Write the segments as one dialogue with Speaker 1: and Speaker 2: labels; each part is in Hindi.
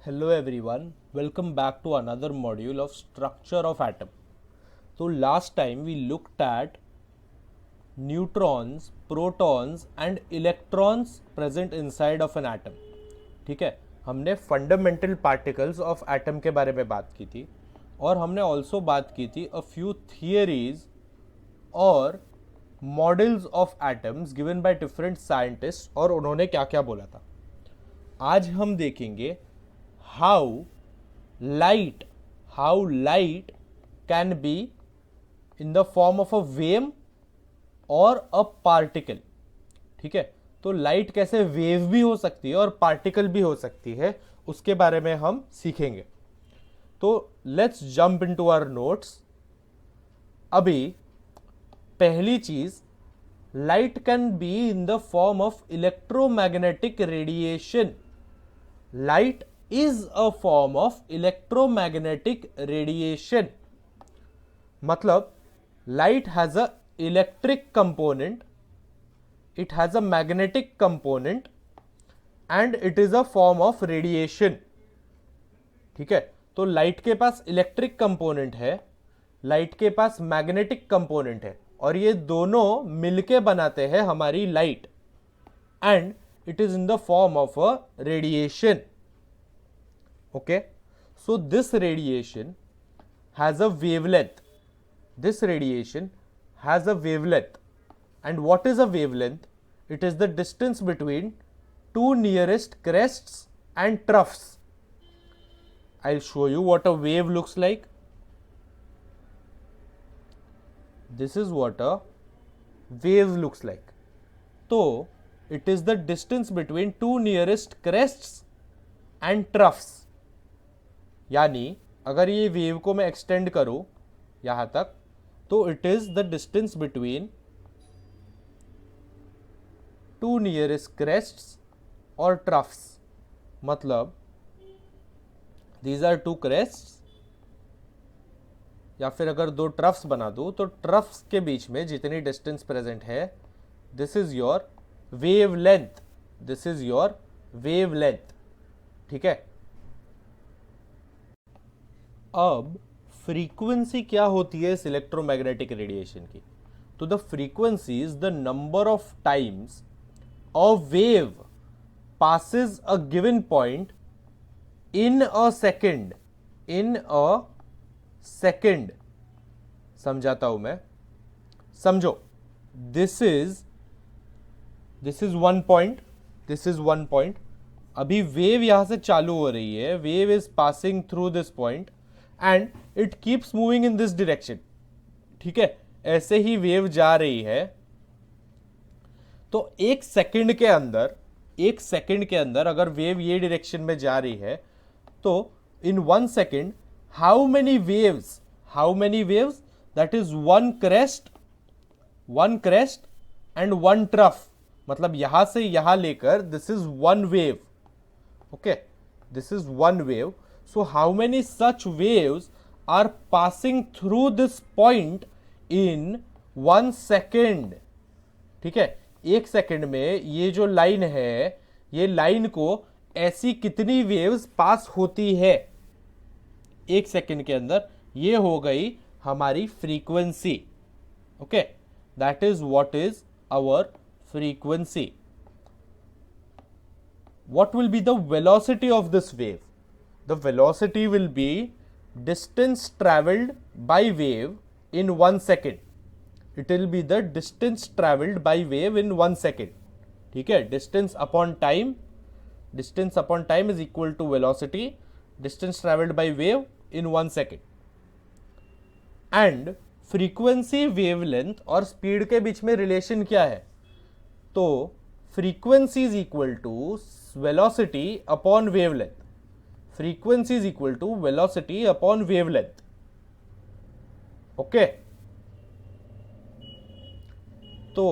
Speaker 1: Hello everyone, welcome back to another module of structure of atom. So last time we looked at neutrons, protons and electrons present inside of an atom. ठीक है, हमने फंडामेंटल पार्टिकल्स ऑफ एटम के बारे में बात की थी और हमने ऑल्सो बात की थी अ फ्यू थियरीज और models of atoms given by different scientist और उन्होंने क्या क्या बोला था. आज हम देखेंगे how light can be in the form of a wave और a particle. ठीक है, तो लाइट कैसे वेव भी हो सकती है और पार्टिकल भी हो सकती है उसके बारे में हम सीखेंगे. तो let's jump into our notes. अभी पहली चीज, light can be in the form of electromagnetic radiation. Light is a form of electromagnetic radiation. मतलब light has a electric component, it has a magnetic component and it is a form of radiation. ठीक है, तो लाइट के पास इलेक्ट्रिक कंपोनेंट है, लाइट के पास मैग्नेटिक कंपोनेंट है और ये दोनों मिलके बनाते हैं हमारी light and it is in the form of a radiation. Okay, so this radiation has a wavelength. This radiation has a wavelength. And what is a wavelength? It is the distance between two nearest crests and troughs. I'll show you what a wave looks like. This is what a wave looks like. So, it is the distance between two nearest crests and troughs. यानी अगर ये वेव को मैं एक्सटेंड करूं यहां तक तो it is the distance between two nearest crests और ट्रफ्स. मतलब दीज आर टू क्रेस्ट्स या फिर अगर दो ट्रफ्स बना दूं तो ट्रफ्स के बीच में जितनी डिस्टेंस प्रेजेंट है this is your wave length. This is your wave length. ठीक है, अब फ्रीक्वेंसी क्या होती है इस इलेक्ट्रोमैग्नेटिक रेडिएशन की. तो the frequency is the number of times a wave passes a given point in a second. in a second. समझाता हूं मैं, समझो. This is one point, this is one point. अभी वेव यहां से चालू हो रही है, wave is passing through this point and it keeps moving in this direction. ठीक है, ऐसे ही वेव जा रही है. तो एक सेकंड के अंदर अगर वेव ये डायरेक्शन में जा रही है तो इन 1 second how many waves, that is one crest and one trough. मतलब यहां से यहां लेकर this is one wave. Okay, this is one wave. So how many such waves are passing through this point in 1 second? ठीक है, एक सेकंड में ये जो लाइन है, ये लाइन को ऐसी कितनी वेव्स पास होती है एक सेकंड के अंदर. ये हो गई हमारी frequency. Okay, that is what is our frequency. What will be the velocity of this wave? The velocity will be distance traveled by wave in 1 second. It will be the distance traveled by wave in 1 second. ठीक है, distance upon time is equal to velocity, distance traveled by wave in 1 second. And frequency, wavelength और speed के बीच में relation क्या है? तो frequency is equal to velocity upon wavelength. Frequency is equal to velocity upon wavelength. Okay, तो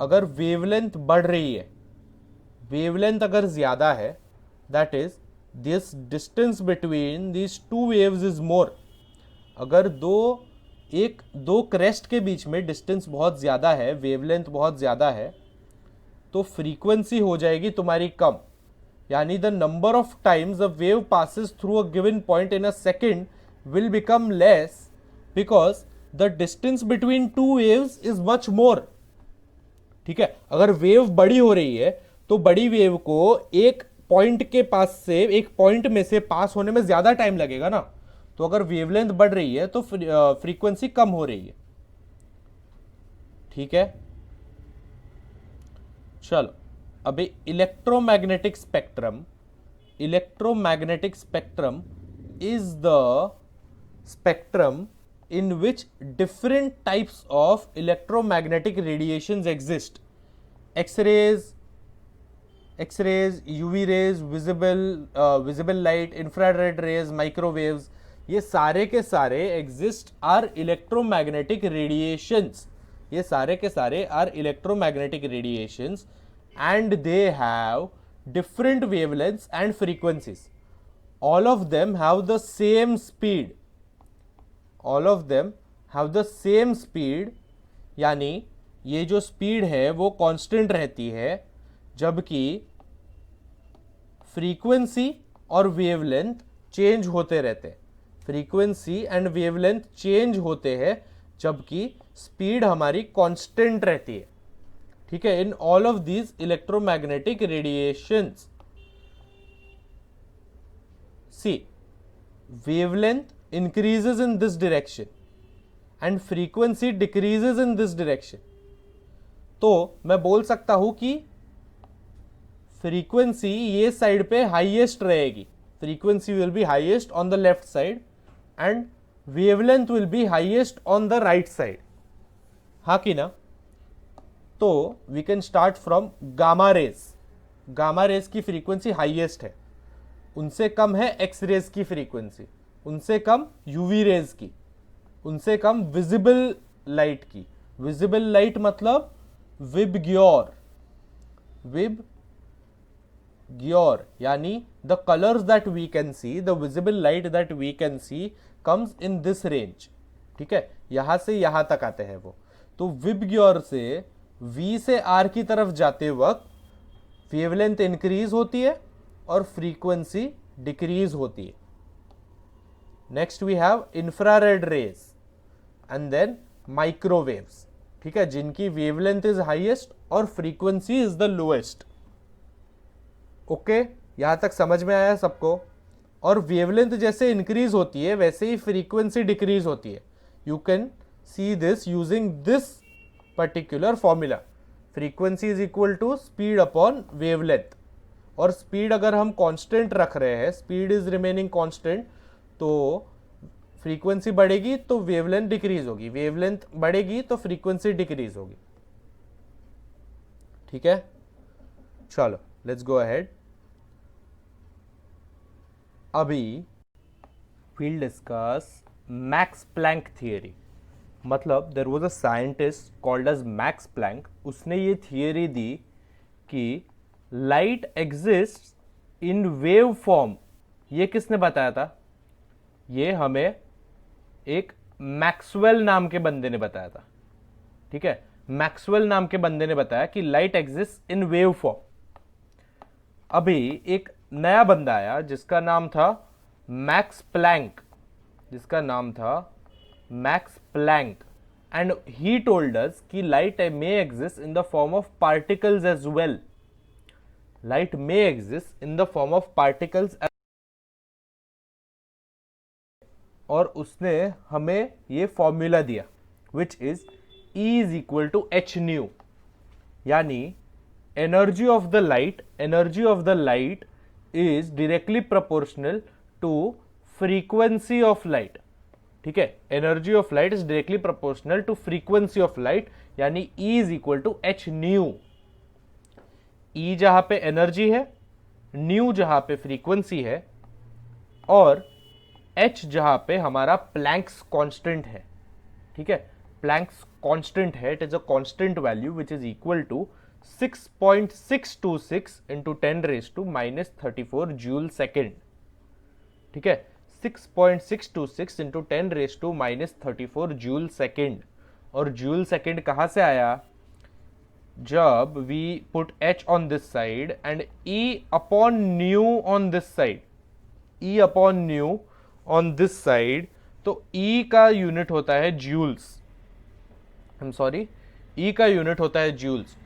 Speaker 1: अगर वेवलेंथ बढ़ रही है, वेवलेंथ अगर ज्यादा है, that is this distance between this two waves is more. अगर दो क्रेस्ट के बीच में डिस्टेंस बहुत ज्यादा है, वेवलेंथ बहुत ज्यादा है, तो फ्रीक्वेंसी हो जाएगी तुम्हारी कम. यानी the number of times a wave passes through a given point in a second will become less because the distance between two waves is much more. ठीक है, अगर वेव बड़ी हो रही है तो बड़ी वेव को एक पॉइंट के पास से, एक पॉइंट में से पास होने में ज्यादा टाइम लगेगा ना। तो अगर वेवलेंथ बढ़ रही है तो फ्रीक्वेंसी कम हो रही है। ठीक है, चलो अभी electromagnetic spectrum. Electromagnetic spectrum is the spectrum in which different types of electromagnetic radiations exist. X-rays, UV rays, visible light, infrared rays, microwaves, ये सारे के सारे exist are electromagnetic radiations. ये सारे के सारे are electromagnetic radiations and they have different wavelengths and frequencies. All of them have the same speed. All of them have the same speed, यानी ये जो स्पीड है वो कांस्टेंट रहती है, जबकि फ्रीक्वेंसी और वेवलेंथ चेंज होते रहते हैं। फ्रीक्वेंसी एंड वेवलेंथ चेंज होते हैं जबकि स्पीड हमारी कांस्टेंट रहती है। ठीक है, in all of these electromagnetic radiations, see wavelength increases in this direction and frequency decreases in this direction. तो मैं बोल सकता हूं कि फ्रीक्वेंसी ये साइड पे हाईएस्ट रहेगी, frequency will be highest on the left side and wavelength will be highest on the right side. हाँ कि ना? तो we can start from gamma rays. Gamma rays की फ्रीक्वेंसी हाईएस्ट है, उनसे कम है एक्स रेज की फ्रीक्वेंसी, उनसे कम यूवी रेज की, उनसे कम विजिबल लाइट की। विजिबल लाइट मतलब विबग्योर, विबग्योर यानी the colours that we can see, the visible light that we can see comes in this range. ठीक है, यहां से यहां तक आते हैं वो। तो विबग्योर से V से R की तरफ जाते वक्त वेवलेंथ इंक्रीज होती है और फ्रीक्वेंसी डिक्रीज होती है। Next we have infrared rays and then microwaves. ठीक है, जिनकी वेवलेंथ इज हाईएस्ट और frequency is the lowest. Okay, यहां तक समझ में आया सबको? और वेवलेंथ जैसे इंक्रीज होती है वैसे ही फ्रीक्वेंसी डिक्रीज होती है। You can see this using this particular formula, frequency is equal to speed upon wavelength. और स्पीड अगर हम कांस्टेंट रख रहे हैं, स्पीड इज रिमेनिंग कांस्टेंट, तो फ्रीक्वेंसी बढ़ेगी तो वेवलेंथ डिक्रीज होगी, वेवलेंथ बढ़ेगी तो फ्रीक्वेंसी डिक्रीज होगी। ठीक है, चलो लेट्स गो अहेड। अभी we'll discuss Max Planck theory. मतलब there was a scientist called as Max Planck, उसने ये थियरी दी कि light exist in wave form. ये किसने बताया था? ये हमें एक मैक्सवेल नाम के बंदे ने बताया था। ठीक है, मैक्सवेल नाम के बंदे ने बताया कि light exist in wave form. अभी एक नया बंदा आया जिसका नाम था Max Planck, and he told us कि light may exist in the form of particles as well. Light may exist in the form of particles, और उसने हमें ये फॉर्मूला दिया which is E is equal to H nu, यानी energy of the light is directly proportional to frequency of light. ठीक है, energy of light is directly proportional to frequency of light, यानी E is equal to H nu. E जहां पे एनर्जी है, न्यू जहां पे फ्रीक्वेंसी है, और H जहां पे हमारा प्लैंक्स कांस्टेंट है। ठीक है, प्लैंक्स कांस्टेंट है, it is a constant value which is equal to 6.626 into 10⁻⁻34 joule second. ठीक है, 6.626 इंटू 10⁻⁻34 जूल सेकेंड। और जूल सेकेंड कहां से आया? जब we put h on this side and e upon nu on this side, e upon nu on this side, तो e का यूनिट होता है joules, I am sorry, e का यूनिट होता है जूल्स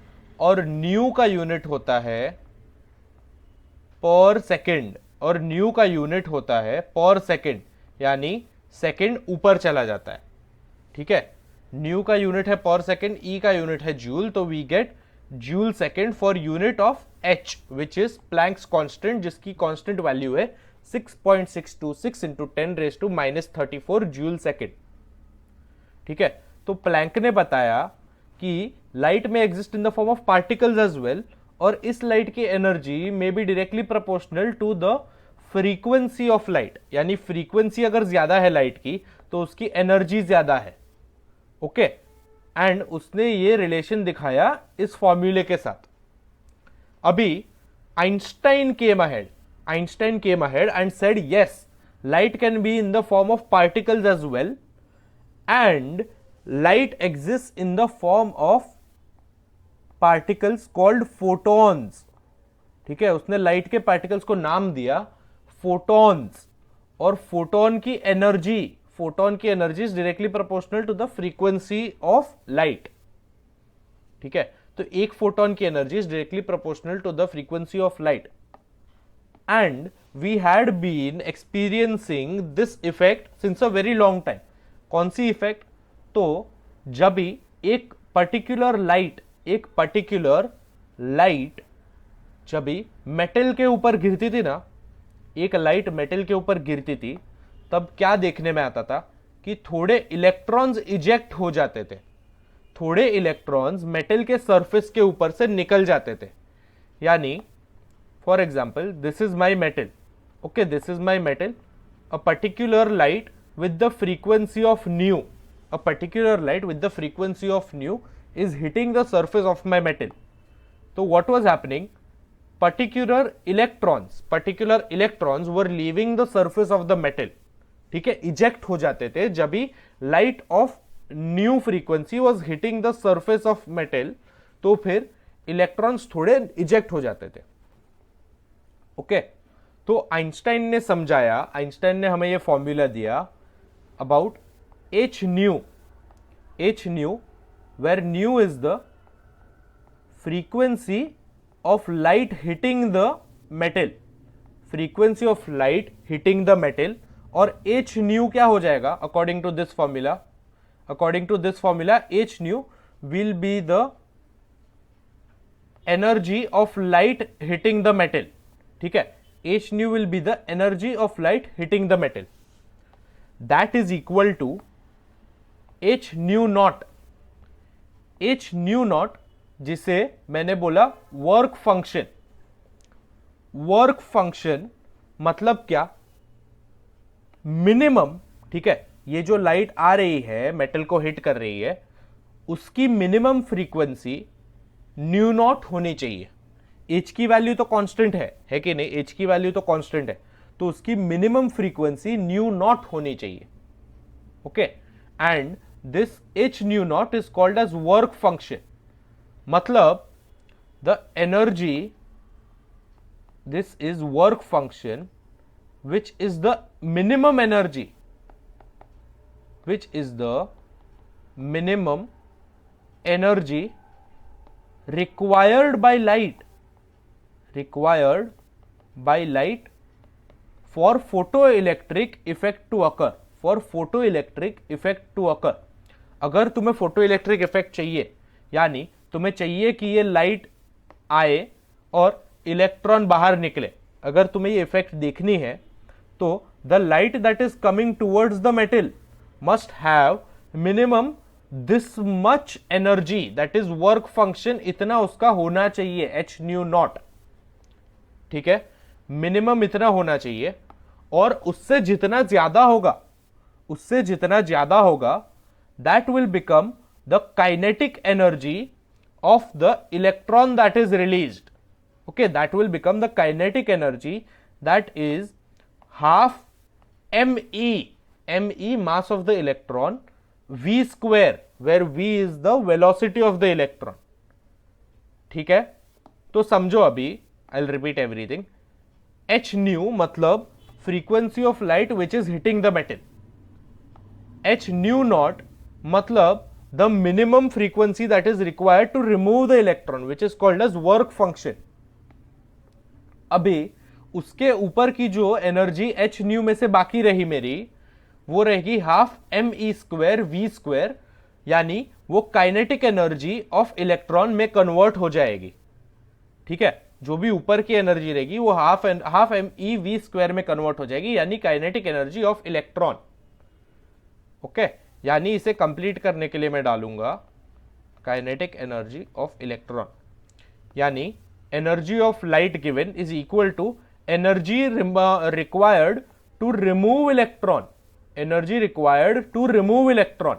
Speaker 1: और न्यू का यूनिट होता है पर सेकेंड, और न्यू का यूनिट होता है पर सेकेंड, यानी सेकेंड ऊपर चला जाता है, ठीक है। न्यू का यूनिट है पर सेकेंड, ई का यूनिट है जूल, तो we get joule second for unit of H which is Planck's constant, जिसकी कांस्टेंट वैल्यू है 6.626 इंटू 10⁻⁻34 जूल सेकेंड, ठीक है। तो प्लैंक ने बताया कि light may exist in the form of particles as well, और इस लाइट की energy may be directly proportional to the frequency of light, यानी फ्रीक्वेंसी अगर ज्यादा है लाइट की तो उसकी एनर्जी ज्यादा है, ओके। एंड उसने ये रिलेशन दिखाया इस फॉर्मूले के साथ। अभी Einstein came ahead and said yes, light can be in the form of particles as well and light exist in the form of particles called photons, ठीक है। उसने लाइट के पार्टिकल्स को नाम दिया फोटॉन्स, और फोटोन की energy is directly proportional to the frequency of light, ठीक है। तो एक फोटोन की energy is directly proportional to the frequency of light, and we had been experiencing this effect since a very long time. कौन सी इफेक्ट? तो जब भी एक पर्टिकुलर लाइट जब भी मेटल के ऊपर गिरती थी ना, एक लाइट मेटल के ऊपर गिरती थी, तब क्या देखने में आता था कि थोड़े इलेक्ट्रॉन्स इजेक्ट हो जाते थे, थोड़े इलेक्ट्रॉन्स मेटल के सरफेस के ऊपर से निकल जाते थे। यानी for example this is my metal, okay, this is my metal, a particular light with the frequency of nu, a particular light with the frequency of nu is hitting the surface of my metal. So what was happening? Particular electrons were leaving the surface of the metal, ठीक है, eject हो जाते थे जब भी light of new frequency was hitting the surface of metal, तो फिर electrons थोड़े eject हो जाते थे, ओके। तो आइंस्टाइन ने समझाया, आइंस्टाइन ने हमें ये फॉर्मूला दिया about h nu, where nu is the frequency of light hitting the metal, frequency of light hitting the metal, और h nu क्या हो जाएगा according to this formula? According to this formula, h nu will be the energy of light hitting the metal, ठीक है। h nu will be the energy of light hitting the metal, that is equal to h nu naught, जिसे मैंने बोला वर्क फंक्शन मतलब क्या? मिनिमम, ठीक है, ये जो लाइट आ रही है मेटल को हिट कर रही है, उसकी मिनिमम फ्रीक्वेंसी न्यू नॉट होनी चाहिए। h की वैल्यू तो कांस्टेंट है कि नहीं? h की वैल्यू तो कांस्टेंट है, तो उसकी मिनिमम फ्रीक्वेंसी न्यू नॉट होनी चाहिए, okay. And this h nu naught is called as work function, मतलब the energy, this is work function which is the minimum energy, required by light for photoelectric effect to occur, अगर तुम्हें फोटोइलेक्ट्रिक इफेक्ट चाहिए, यानी तुम्हें चाहिए कि ये लाइट आए और इलेक्ट्रॉन बाहर निकले, अगर तुम्हें ये इफेक्ट देखनी है, तो the light that is coming towards the metal must have minimum this much energy, that is work function, इतना उसका होना चाहिए, h न्यू नॉट, ठीक है, मिनिमम इतना होना चाहिए। और उससे जितना ज्यादा होगा that will become the kinetic energy of the electron that is released, okay, that will become the kinetic energy that is half me mass of the electron, v square, where v is the velocity of the electron, ठीक है, तो समझो अभी, I will repeat everything. H nu मतलब frequency of light which is hitting the metal. H nu naught मतलब the minimum frequency that is required to remove the electron which is called as work function. अभी उसके ऊपर की जो एनर्जी एच न्यू में से बाकी रही मेरी, वो रहेगी half M E square V square, यानी वो काइनेटिक एनर्जी ऑफ इलेक्ट्रॉन में कन्वर्ट हो जाएगी। ठीक है, जो भी ऊपर की एनर्जी रहेगी वो half M E V square में कन्वर्ट हो जाएगी, यानी kinetic energy of electron. Okay, यानी इसे कंप्लीट करने के लिए मैं डालूंगा काइनेटिक एनर्जी ऑफ इलेक्ट्रॉन, यानी energy of light given is equal to energy required to remove electron, energy required to remove electron.